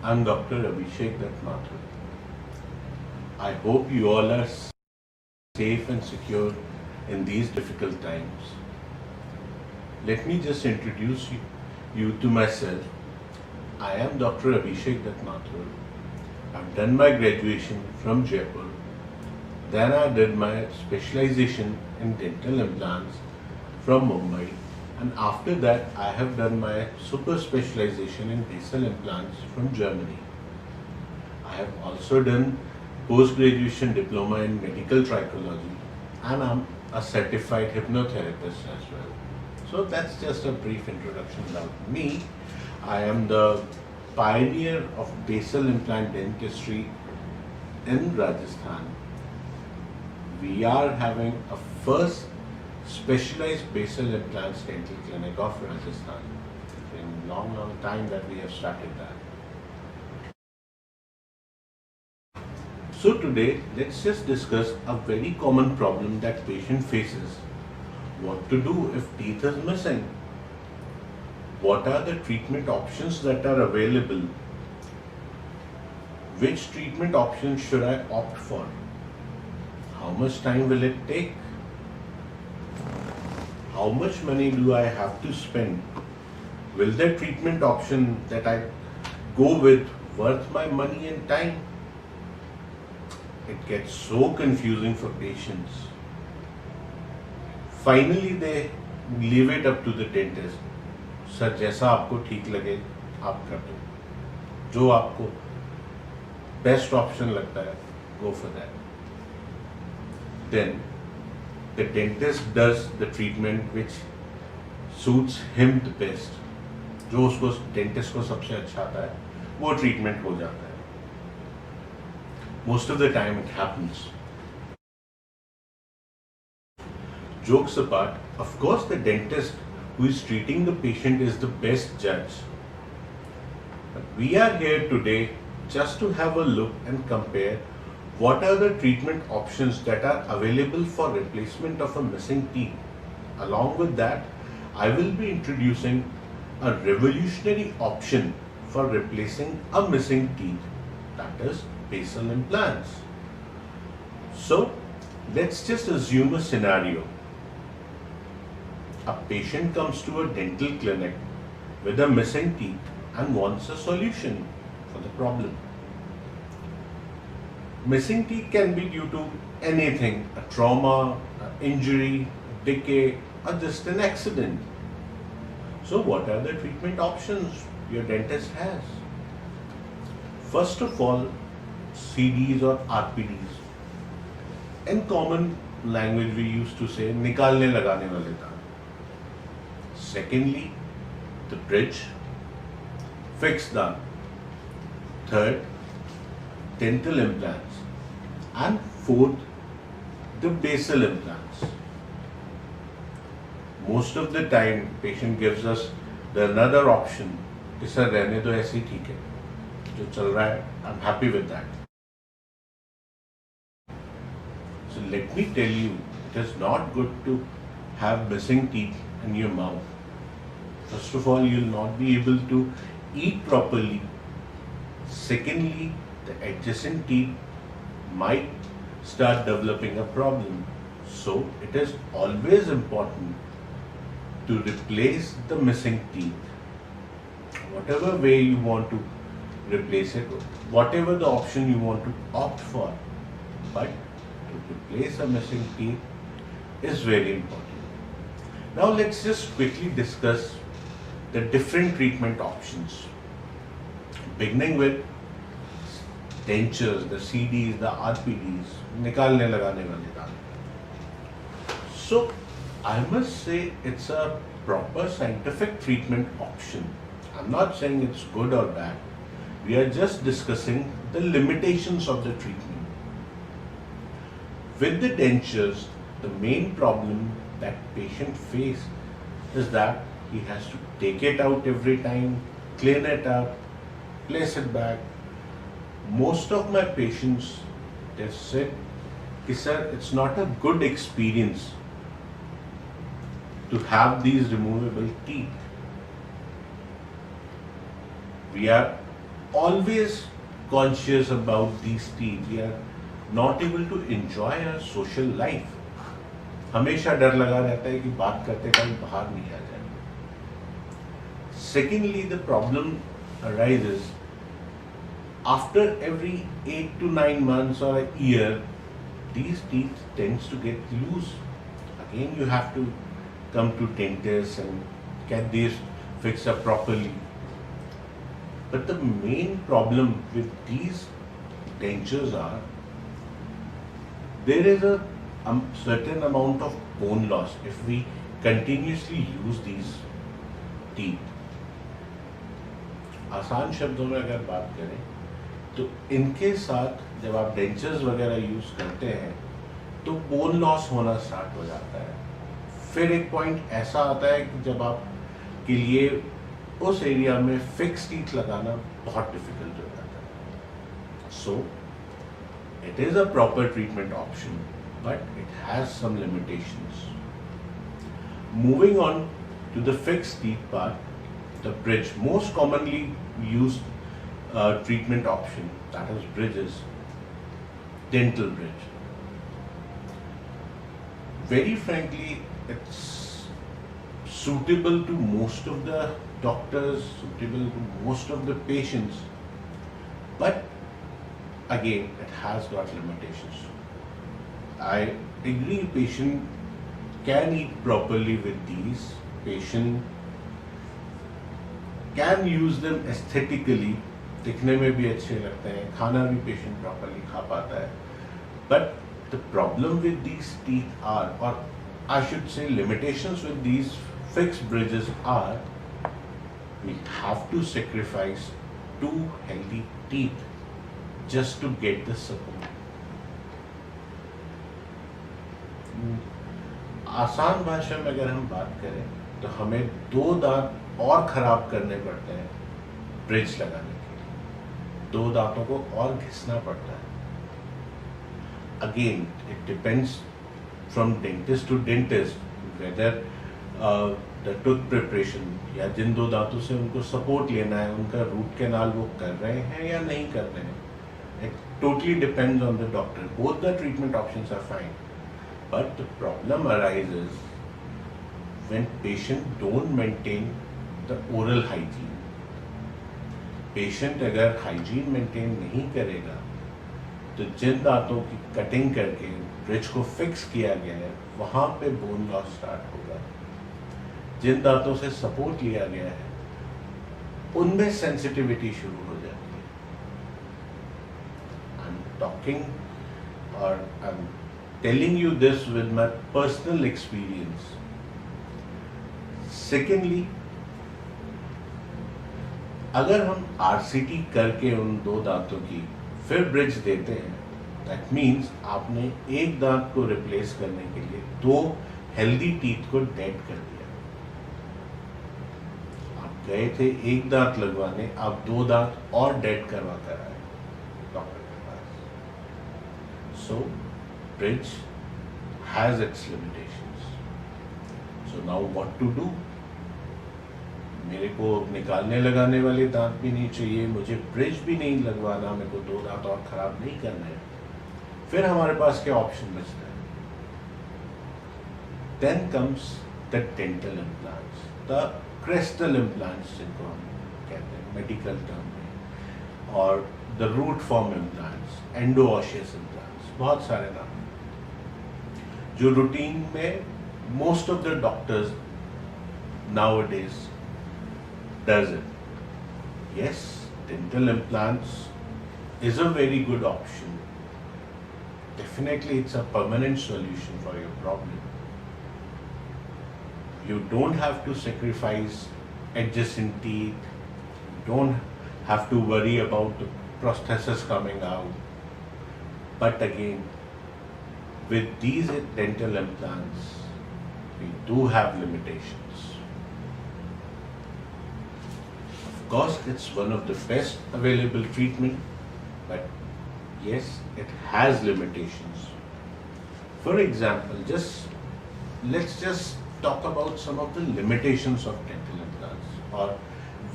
I'm Dr. Abhishek Dutt Mathur. I hope you all are safe and secure in these difficult times. Let me just introduce you to myself. I am Dr. Abhishek Dutt Mathur. I've done my graduation from Jaipur. Then I did my specialization in dental implants from Mumbai. And after that, I have done my super specialization in basal implants from Germany. I have also done post-graduation diploma in medical trichology, and I'm a certified hypnotherapist as well. So that's just a brief introduction about me. I am the pioneer of basal implant dentistry in Rajasthan. We are having a first specialized basal implants dental clinic of Rajasthan. It's been a long time that we have started that. So today, let's just discuss a very common problem that patient faces. What to do if teeth is missing? What are the treatment options that are available? Which treatment option should I opt for? How much time will it take? How much money do I have to spend? Will the treatment option that I go with worth my money and time? It gets so confusing for patients. Finally, they leave it up to the dentist. Sir जैसा आपको ठीक लगे आप कर दो, जो आपको best option लगता है go for that. Then the dentist does the treatment which suits him the best. जो उसको डेंटिस्ट को सबसे अच्छा आता है वो ट्रीटमेंट हो जाता है. Most of the time it happens. Jokes apart, of course the dentist who is treating the patient is the best judge. But we are here today just to have a look and compare what are the treatment options that are available for replacement of a missing teeth. Along with that, I will be introducing a revolutionary option for replacing a missing teeth, that is basal implants. So, let's just assume a scenario. A patient comes to a dental clinic with a missing teeth and wants a solution for the problem. Missing teeth can be due to anything, a trauma, an injury, decay, or just an accident. So what are the treatment options your dentist has? First of all, CDs or RPDs. In common language we used to say निकालने लगाने वाले दांत. Secondly, the bridge, fixed दांत. Third, dental implants. And fourth, the basal implants. Most of the time, patient gives us the another option. कि sir रहने दो ऐसे ही ठीक है, जो चल रहा है, I'm happy with that. So let me tell you, it is not good to have missing teeth in your mouth. First of all, you will not be able to eat properly. Secondly, the adjacent teeth might start developing a problem. So it is always important to replace the missing teeth. Whatever way you want to replace it, whatever the option you want to opt for, but to replace a missing teeth is very important. Now let's just quickly discuss the different treatment options. Beginning with dentures, the CDs, the RPDs, निकालने लगाने वाले दांत. So I must say it's a proper scientific treatment option. I'm not saying it's good or bad. We are just discussing the limitations of the treatment. With the dentures, the main problem that patient face is that he has to take it out every time, clean it up, place it back. Most of my patients, they've said, sir, it's not a good experience to have these removable teeth. We are always conscious about these teeth. We are not able to enjoy our social life. हमेशा डर लगा रहता है कि बात करते time बाहर नहीं आ जाए. Secondly, the problem arises after every 8 to 9 months or a year. These teeth tends to get loose. Again, you have to come to dentists and get these fixed up properly. But the main problem with these dentures are there is a certain amount of bone loss if we continuously use these teeth. आसान शब्दों में अगर बात करें तो इनके साथ जब आप डेंचर्स वगैरह यूज करते हैं तो बोन लॉस होना स्टार्ट हो जाता है. फिर एक पॉइंट ऐसा आता है कि जब आप के लिए उस एरिया में फिक्स टीथ लगाना बहुत डिफिकल्ट हो जाता है. So it is a proper treatment option but it has some limitations. Moving on to the fix teeth part, the bridge, most commonly used treatment option, that is bridges, dental bridge. Very frankly, it's suitable to most of the doctors, suitable to most of the patients, but again, it has got limitations. I agree patient can eat properly with these. Patient can use them aesthetically, दिखने में भी अच्छे लगते हैं, खाना भी patient properly खा पाता है. But the problem with these teeth are, और I should say limitations with these fixed bridges are, we have to sacrifice 2 healthy teeth just to get the support. आसान भाषा में अगर हम बात करें तो हमें 2 दांत और खराब करने पड़ते हैं ब्रिज लगाने के लिए. 2 दांतों को और घिसना पड़ता है. Again it depends from dentist to dentist whether the tooth preparation, या जिन 2 दांतों से उनको सपोर्ट लेना है उनका रूट कैनाल वो कर रहे हैं या नहीं कर रहे हैं. It totally depends on the doctor. Both the treatment options are fine, but the problem arises when patient don't maintain the oral hygiene. Patient अगर हाइजीन मेंटेन नहीं करेगा तो जिन दांतों की कटिंग करके ब्रिज को फिक्स किया गया है वहाँ पे बोन लॉस स्टार्ट होगा. जिन दांतों से सपोर्ट लिया गया है उनमें सेंसिटिविटी शुरू हो जाती है. आई एम टॉकिंग और I am telling you this with my personal experience. Secondly, अगर हम आरसीटी करके उन 2 दांतों की फिर ब्रिज देते हैं, दैट मीन्स आपने एक दांत को रिप्लेस करने के लिए 2 हेल्दी टीथ को डेड कर दिया. आप गए थे एक दांत लगवाने, आप 2 दांत और डेड करवा कर आए डॉक्टर के पास. So bridge has its limitations. So now what to do? मेरे को निकालने लगाने वाले दांत भी नहीं चाहिए, मुझे ब्रिज भी नहीं लगवाना, मेरे को 2 दांत और खराब नहीं करना है. फिर हमारे पास क्या ऑप्शन बचता है? Then comes the dental implants, the crystal implants जिनको हम कहते हैं मेडिकल टर्म में, और the root form implants, endosseous implants, बहुत सारे नाम जो रूटीन में most of the doctors nowadays does it. Yes, dental implants is a very good option. Definitely it's a permanent solution for your problem. You don't have to sacrifice adjacent teeth. You don't have to worry about the prosthesis coming out. But again, with these dental implants, we do have limitations. Of course, it's one of the best available treatment, but yes, it has limitations. For example, let's just talk about some of the limitations of dental implants, or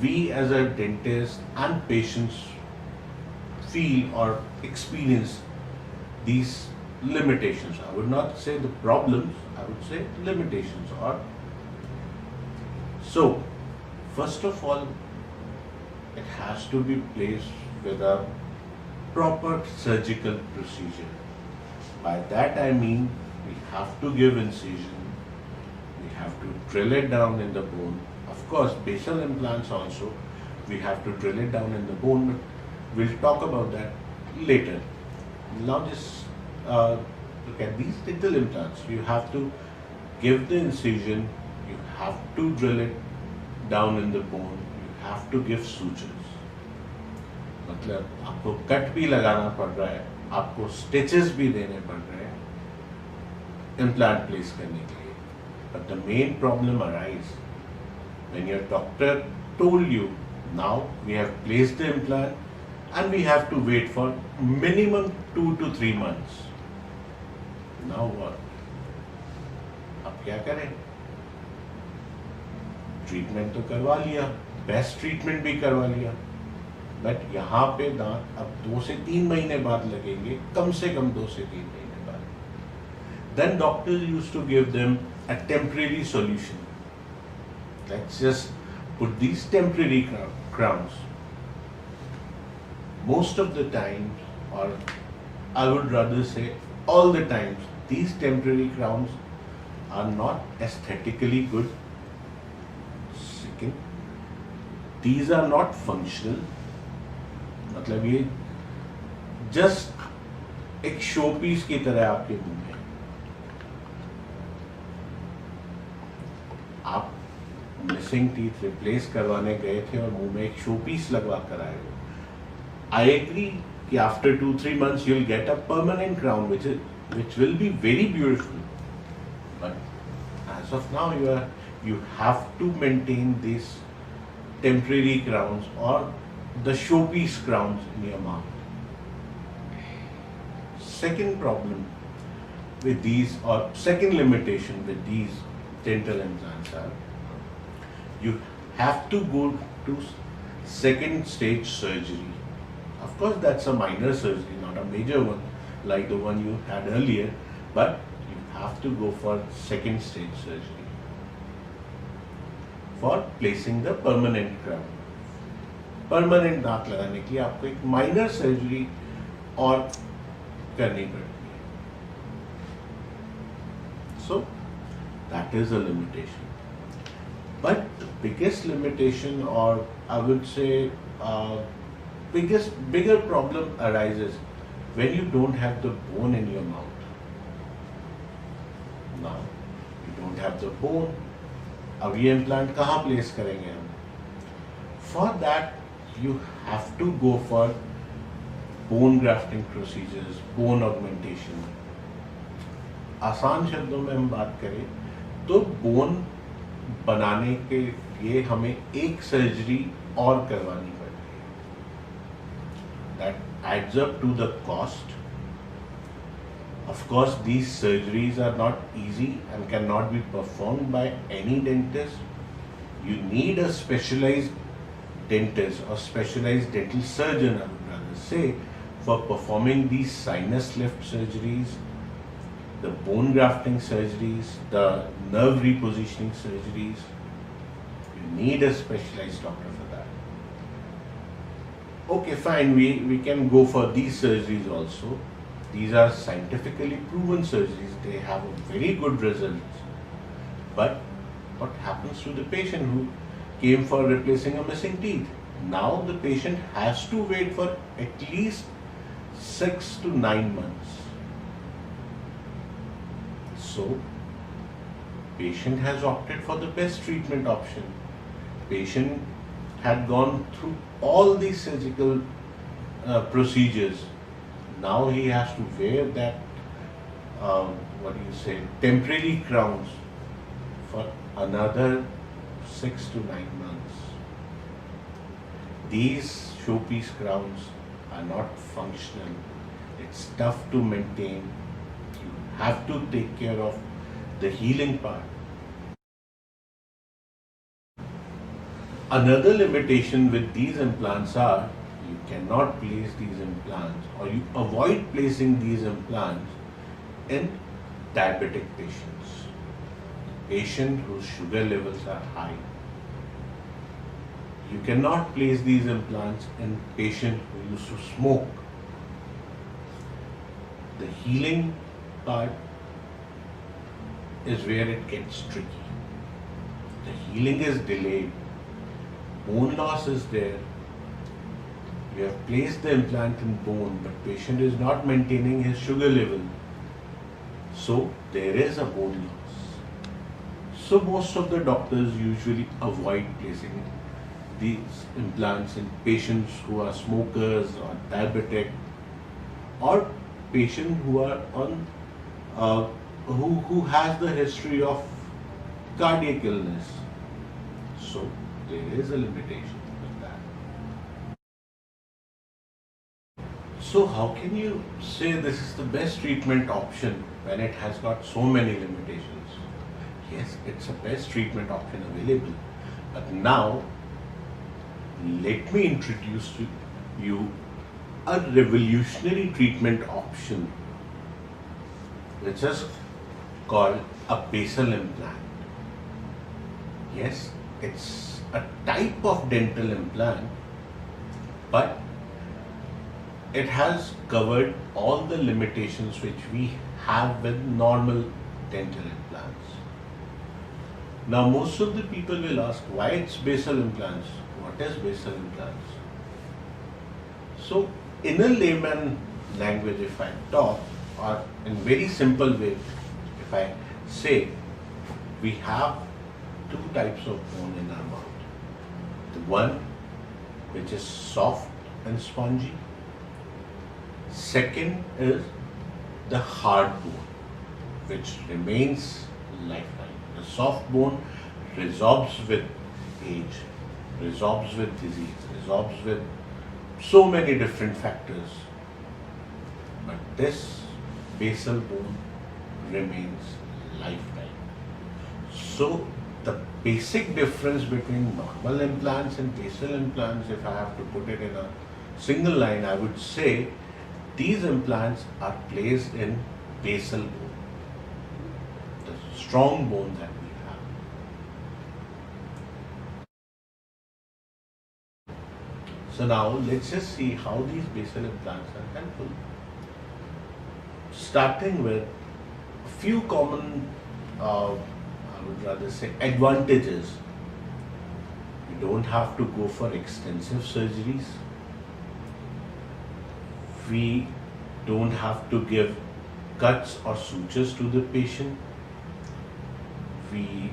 we as a dentist and patients feel or experience these limitations. I would not say the problems, I would say limitations. Or so, first of all, it has to be placed with a proper surgical procedure. By that I mean we have to give incision, we have to drill it down in the bone. Of course, basal implants also, we have to drill it down in the bone, but we'll talk about that later. Now just look at these dental implants. You have to give the incision, you have to drill it down in the bone, you have to give sutures. मतलब आपको cut भी लगाना पड़ रहा है, आपको stitches भी देने पड़ रहे हैं इम्प्लांट प्लेस करने के लिए. But the main problem arises when your doctor told you, now we have placed the implant and we have to wait for minimum 2 to 3 months. Now what? अब क्या करें? ट्रीटमेंट तो करवा लिया, बेस्ट ट्रीटमेंट भी करवा लिया, बट यहाँ पे दांत अब 2 से 3 महीने बाद लगेंगे, कम से कम 2 से 3 महीने बाद. Then doctors used to give them a temporary solution. Let's just put these temporary crowns. Most of the time, or I would rather say all the times, these temporary crowns are not aesthetically good. Second, these are not functional. मतलब ये just एक show piece की तरह आपके मुंह में. आप missing teeth replace करवाने गए थे और मुंह में एक शो पीस लगवा कर आए हो. आई एग्री कि after 2-3 months you'll get a permanent crown which will be very beautiful, but as of now you have to maintain these temporary crowns or the showpiece crowns in your mouth. Second problem with these, or second limitation with these dental implants are, you have to go to second stage surgery. Of course, that's a minor surgery, not a major one like the one you had earlier, but you have to go for second stage surgery for placing the permanent crown. Permanent दांत लगाने के लिए आपको एक minor surgery और करनी पड़ती है. So that is a limitation. But the biggest limitation, और I would say bigger problem arises when you don't have the bone in your mouth. Now you don't have the bone, अब ये implant कहाँ place करेंगे हम? For that you have to go for bone grafting procedures, bone augmentation. आसान शब्दों में हम बात करें तो बोन बनाने के लिए हमें एक सर्जरी और करवानी पड़ती है. That adds up to the cost. Of course, these surgeries are not easy and cannot be performed by any dentist. You need a specialized dentist or specialized dental surgeon, I would rather say, for performing these sinus lift surgeries, the bone grafting surgeries, the nerve repositioning surgeries. You need a specialized doctor for that. Okay, fine, we can go for these surgeries also. These are scientifically proven surgeries. They have a very good results. But what happens to the patient who came for replacing a missing teeth? Now the patient has to wait for at least 6 to 9 months. So, patient has opted for the best treatment option. Patient had gone through all these surgical procedures. Now he has to wear that, temporary crowns for another 6 to 9 months. These showpiece crowns are not functional. It's tough to maintain. You have to take care of the healing part. Another limitation with these implants are you cannot place these implants, or you avoid placing these implants in diabetic patients, patient whose sugar levels are high. You cannot place these implants in patient who used to smoke. The healing part is where it gets tricky. The healing is delayed, bone loss is there. You have placed the implant in bone, but patient is not maintaining his sugar level. So there is a bone loss. So most of the doctors usually avoid placing these implants in patients who are smokers or diabetic, or patients who are on who has the history of cardiac illness. So there is a limitation with that. So how can you say this is the best treatment option when it has got so many limitations? Yes, it's the best treatment option available. But now, let me introduce to you a revolutionary treatment option, which is called a basal implant. Yes, it's a type of dental implant, but it has covered all the limitations which we have with normal dental implants. Now, most of the people will ask, why it's basal implants? What is basal implants? So, in a layman language, if I talk, or in very simple way, if I say, we have two types of bone in our mouth. The one which is soft and spongy. Second is the hard bone, which remains lifetime. The soft bone resorbs with age, resorbs with disease, resorbs with so many different factors. But this basal bone remains lifetime. So the basic difference between normal implants and basal implants, if I have to put it in a single line, I would say these implants are placed in basal bone, the strong bone that we have. So now let's just see how these basal implants are helpful. Starting with a few common, I would rather say, advantages. You don't have to go for extensive surgeries. We don't have to give cuts or sutures to the patient. We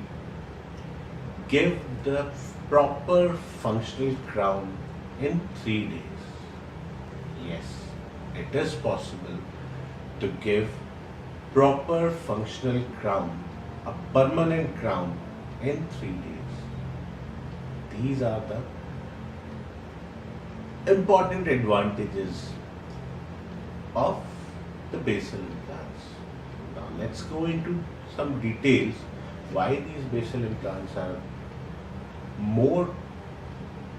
give the proper functional crown in 3 days. Yes, it is possible to give proper functional crown, a permanent crown, in 3 days. These are the important advantages of the basal implants. Now let's go into some details why these basal implants are more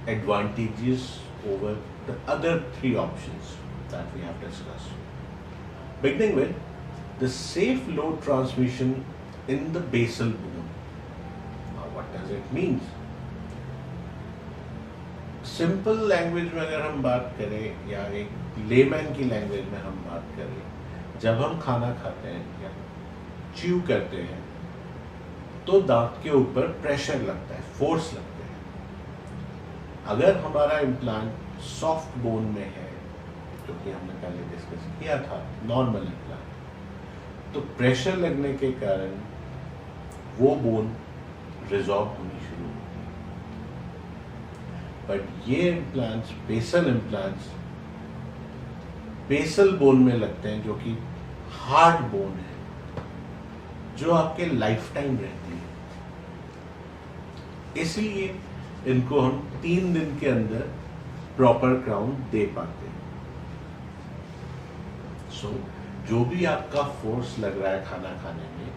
advantageous over the other 3 options that we have discussed. Beginning with the safe load transmission in the basal bone. Now what does it mean? Simple language में अगर हम बात करें, या एक layman की language में हम बात करें, जब हम खाना खाते हैं या च्यू करते हैं तो दांत के ऊपर प्रेशर लगता है, फोर्स लगते हैं। अगर हमारा इम्प्लांट सॉफ्ट बोन में है, जो कि हमने पहले डिस्कस किया था, नॉर्मल इम्प्लांट, तो प्रेशर लगने के कारण वो बोन रिजॉर्ब होनी शुरू होती है। बट ये implants, basal implants, basal bone में लगते हैं, जो कि हार्ड बोन है, जो आपके लाइफ टाइम रहती है। इसलिए इनको हम 3 दिन के अंदर प्रॉपर क्राउन दे पाते हैं। सो जो भी आपका फोर्स लग रहा है खाना खाने में,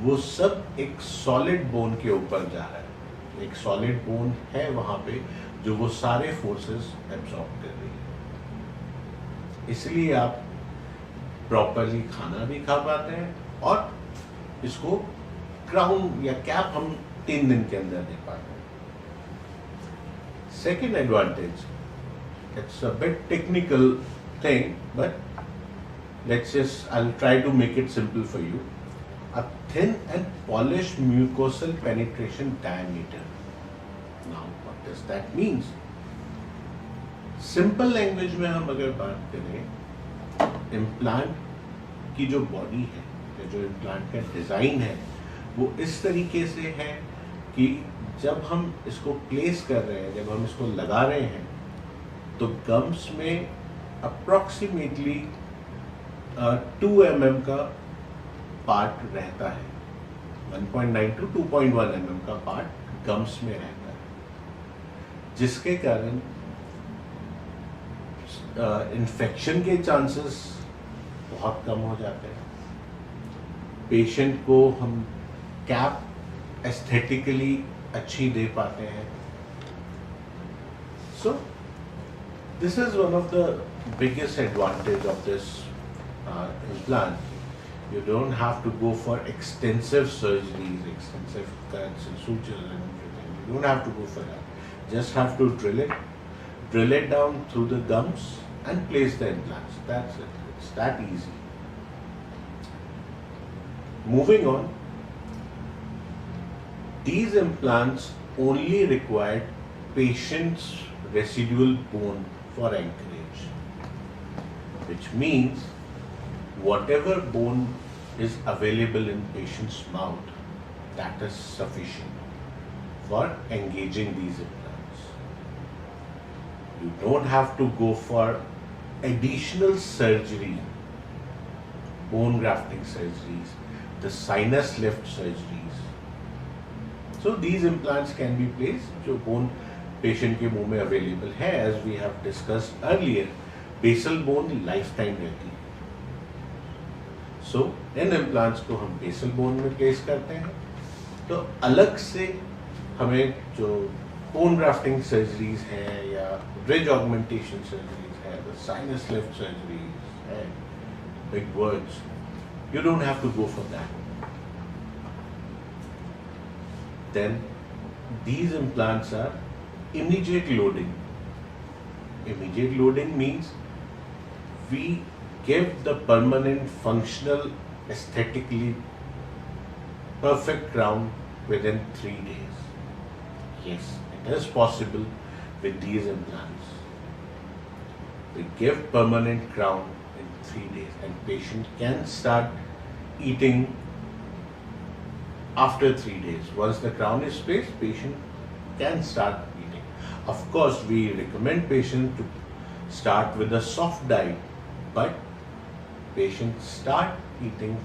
वो सब एक सॉलिड बोन के ऊपर जा रहा है। एक सॉलिड बोन है वहां पे जो वो सारे फोर्सेस एब्जॉर्ब कर रही है। इसलिए आप प्रॉपरली खाना भी खा पाते हैं और इसको क्राउन या कैप हम 3 दिन के अंदर दे पाते हैं. Second advantage, it's a bit technical thing but I'll try to make it simple for you. A thin and polished mucosal penetration diameter. Now, what does that mean? Simple language में हम अगर बात करें, इम्प्लांट की जो body है या जो इम्प्लांट का डिज़ाइन है वो इस तरीके से है कि जब हम इसको प्लेस कर रहे हैं, जब हम इसको लगा रहे हैं, तो गम्स में अप्रॉक्सीमेटली 2 mm का पार्ट रहता है. 1.9 to 2.1 mm का पार्ट गम्स में रहता है, जिसके कारण इन्फेक्शन के चांसेस बहुत कम हो जाते हैं. पेशेंट को हम कैप एस्थेटिकली अच्छी दे पाते हैं. So this is one of the biggest advantage of this implant. You don't have to go for extensive surgeries, extensive cuts and sutures and everything. You don't have to go for that. Just have to drill it down through the gums and place the implants. That's it. It's that easy. Moving on, these implants only require patient's residual bone for anchorage, which means whatever bone is available in patient's mouth, that is sufficient for engaging these implants. You don't have to go for additional surgery, bone grafting surgeries, the sinus lift surgeries. So these implants can be placed जो bone patient के मुंह में available है. As we have discussed earlier, basal bone lifetime रहती है. सो इन implants को हम basal bone में प्लेस करते हैं. तो अलग से हमें जो बोन ग्राफ्टिंग सर्जरीज हैं या ब्रिज ऑगमेंटेशन सर्जरीज है, द साइनस लिफ्ट सर्जरीज है, big words, you don't have to go for that. Then these implants are immediate loading. Immediate loading means we give the permanent, functional, aesthetically perfect crown within 3 days. Yes, it is possible with these implants. We give permanent crown in 3 days and patient can start eating after 3 days. Once the crown is placed, patient can start eating. Of course, we recommend patient to start with a soft diet, but patient start eating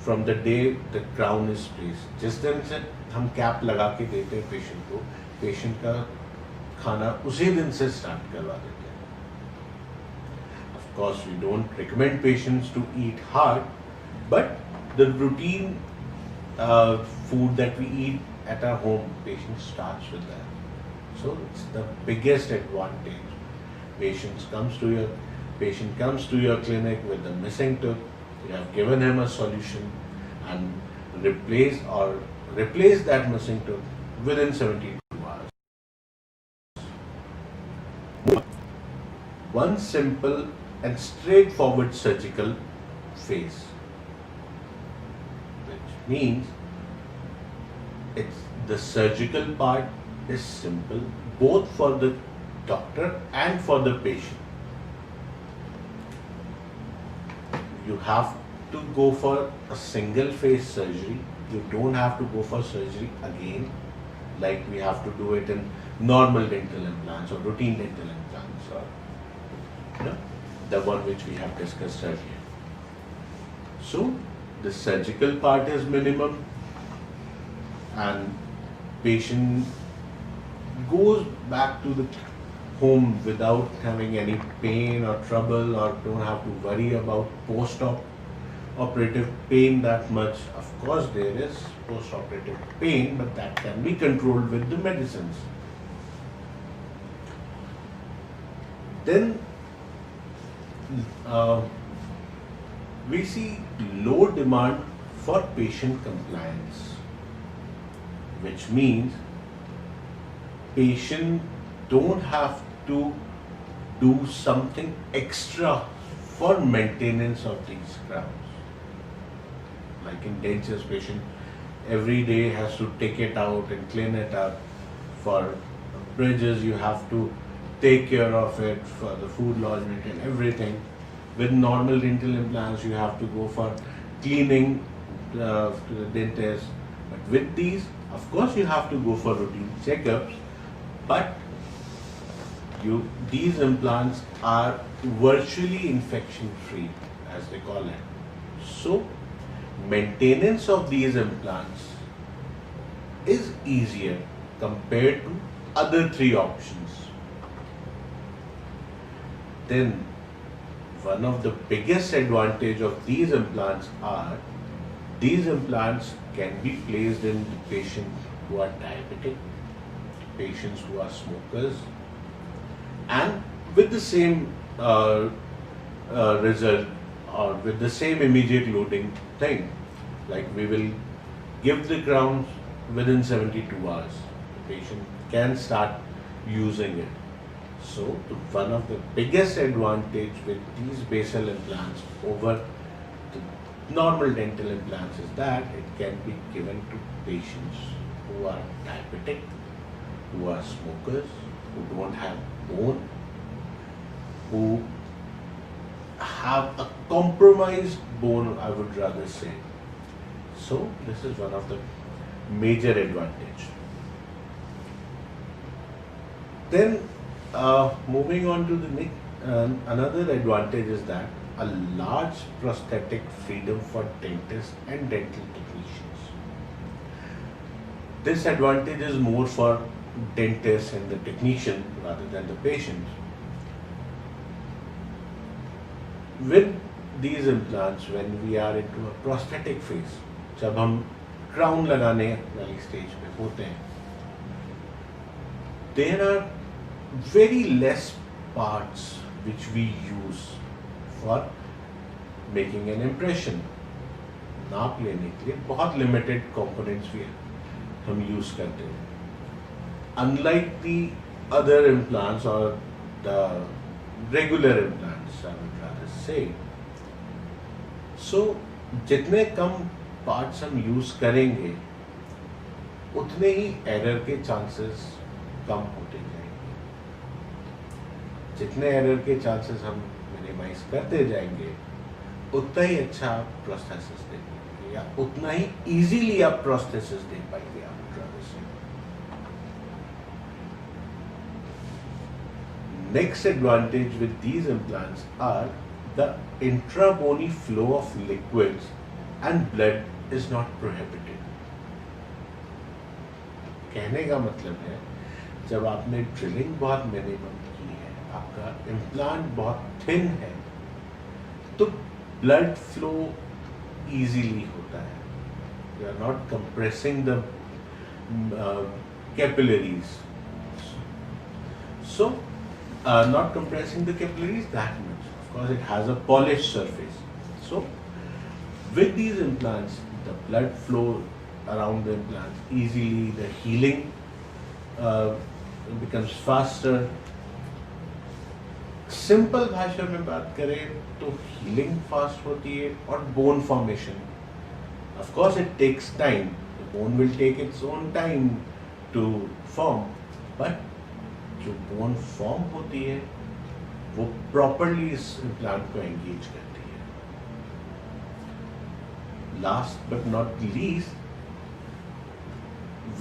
from the day the crown is placed. जिस दिन से हम cap लगा के देते हैं patient को, patient का खाना उसी दिन से स्टार्ट करवा देते हैं. Of course, we don't recommend patients to eat hard, but the routine food that we eat at our home, patient starts with that. So it's the biggest advantage. Patient comes to your clinic with a missing tooth. You have given him a solution and replace that missing tooth within 72 hours. One simple and straightforward surgical phase, which means the surgical part is simple both for the doctor and for the patient. You have to go for a single phase surgery. You don't have to go for surgery again like we have to do it in normal dental implants or routine dental implants or the one which we have discussed earlier. So the surgical part is minimum and patient goes back to the home without having any pain or trouble, or don't have to worry about post-operative pain that much. Of course there is post-operative pain, but that can be controlled with the medicines. Then uh, we see low demand for patient compliance, which means patient don't have to do something extra for maintenance of these crowns. Like in dentures, patient every day has to take it out and clean it up. For bridges, you have to take care of it for the food lodgement and everything. With normal dental implants, you have to go for cleaning to the dentist. But with these, of course, you have to go for routine checkups. But these implants are virtually infection free, as they call it. So, maintenance of these implants is easier compared to other three options. Then, one of the biggest advantage of these implants are these implants can be placed in patients who are diabetic, patients who are smokers, and with the same result or with the same immediate loading thing. Like we will give the crowns within 72 hours. The patient can start using it. So one of the biggest advantage with these basal implants over the normal dental implants is that it can be given to patients who are diabetic, who are smokers, who don't have bone, who have a compromised bone, I would rather say. So this is one of the major advantage. Then moving on to the next, another advantage is that a large prosthetic freedom for dentists and dental technicians. This advantage is more for dentists and the technician rather than the patient. With these implants, when we are into a prosthetic phase, जब हम crown लगाने वाली stage पे होते हैं, there are very less parts which we use for making an impression. नाप लेने के लिए बहुत limited components भी हम use करते हैं. Unlike the other implants or the regular implants, I would rather say. So, जितने कम parts हम use करेंगे, उतने ही error के chances कम होते जाएंगे. जितने error के chances हम minimize करते जाएंगे, उतना ही अच्छा आप prosthesis दे पाएंगे या उतना ही easily आप prosthesis दे पाएंगे. I would rather say. Next advantage with these implants are the intra-bony flow of liquids and blood is not prohibited. कहने का मतलब है जब आपने ड्रिलिंग बहुत मिनिमम की है, आपका इम्प्लांट बहुत थिन है, तो ब्लड फ्लो इजीली होता है. You are not compressing the capillaries. So, not compressing the capillaries that much. Of course, it has a polished surface. So, with these implants, the blood flow around the implant easily, the healing becomes faster. Simple भाषा में बात करें तो healing fast होती है और bone formation, of course it takes time, the bone will take its own time to form, but जो bone form होती है वो प्रॉपरली इस इम्प्लांट को एंगेज करती है. Last but not least,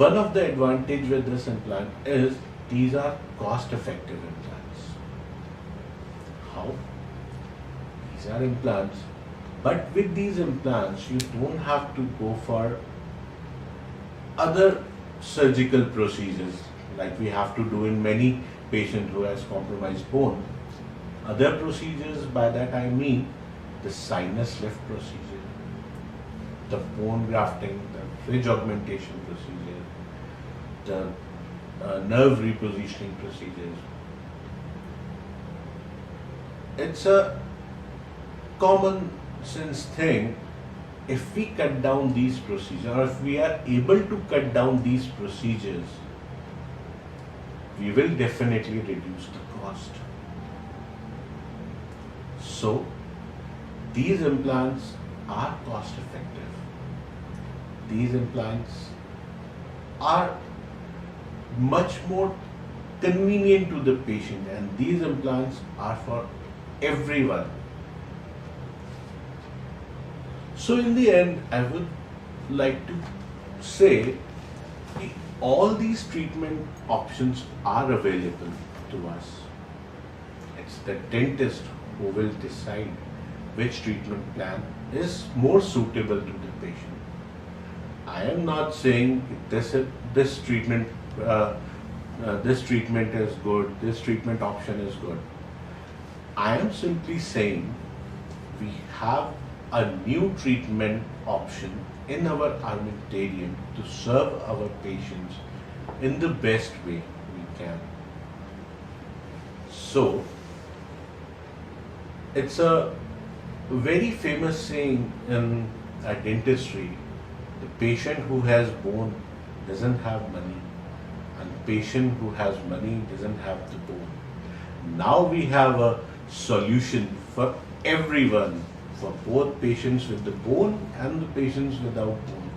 one of the advantage with this implant is these are cost effective implants. How? These are implants, but with these implants you don't have to go for other surgical procedures like we have to do in many patients who has compromised bone. Other procedures, by that I mean the sinus lift procedure, the bone grafting, the ridge augmentation procedure, the nerve repositioning procedures. It's a common sense thing, if we cut down these procedures, or if we are able to cut down these procedures, we will definitely reduce the cost. So, these implants are cost effective. These implants are much more convenient to the patient, and these implants are for everyone. So in the end, I would like to say all these treatment options are available to us. It's the dentist who will decide which treatment plan is more suitable to the patient. I am not saying this treatment is good, this treatment option is good. I am simply saying we have a new treatment option in our armamentarium to serve our patients in the best way we can. So, it's a very famous saying in dentistry: the patient who has bone doesn't have money, and the patient who has money doesn't have the bone. Now we have a solution for everyone, for both patients with the bone and the patients without bone.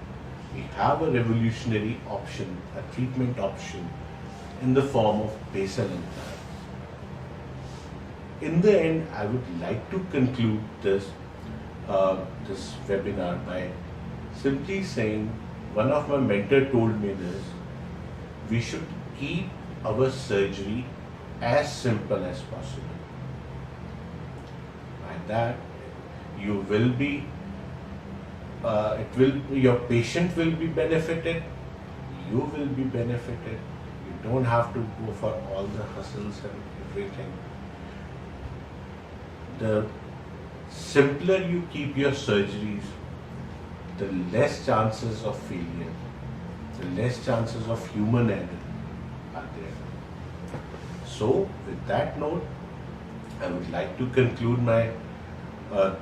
We have a revolutionary option, a treatment option in the form of basal implants. In the end, I would like to conclude this webinar by simply saying, one of my mentors told me this: we should keep our surgery as simple as possible. By that, you will be, your patient will be benefited, you will be benefited. You don't have to go for all the hustles and everything. The simpler you keep your surgeries, the less chances of failure, the less chances of human error are there. So, with that note, I would like to conclude my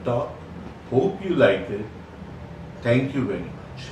talk. Hope you like it. Thank you very much.